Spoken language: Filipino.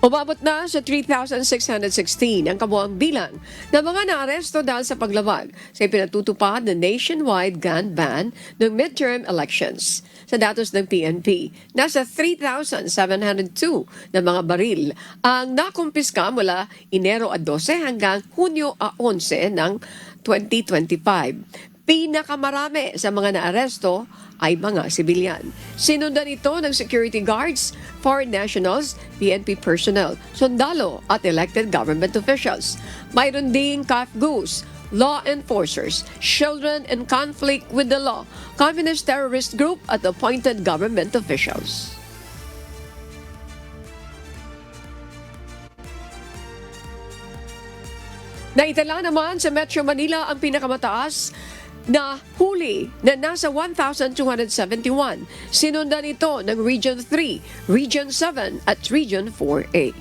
Umabot na sa 3,616 ang kabuang bilang ng mga naaresto dahil sa paglabag sa ipinatutupad na nationwide gun ban ng midterm elections. Sa datos ng PNP, nasa 3,702 na mga baril ang nakumpiska mula Enero 12 hanggang Hunyo 11 ng 2025. Pinakamarami sa mga naaresto ay mga sibilyan. Sinundan ito ng security guards, foreign nationals, PNP personnel, sundalo at elected government officials. Mayroon ding CAFGUs, law enforcers, children in conflict with the law, communist terrorist group at appointed government officials. Naitala naman sa Metro Manila ang pinakamataas na huli na nasa 1,271. Sinundan ito ng Region 3, Region 7 at Region 4A.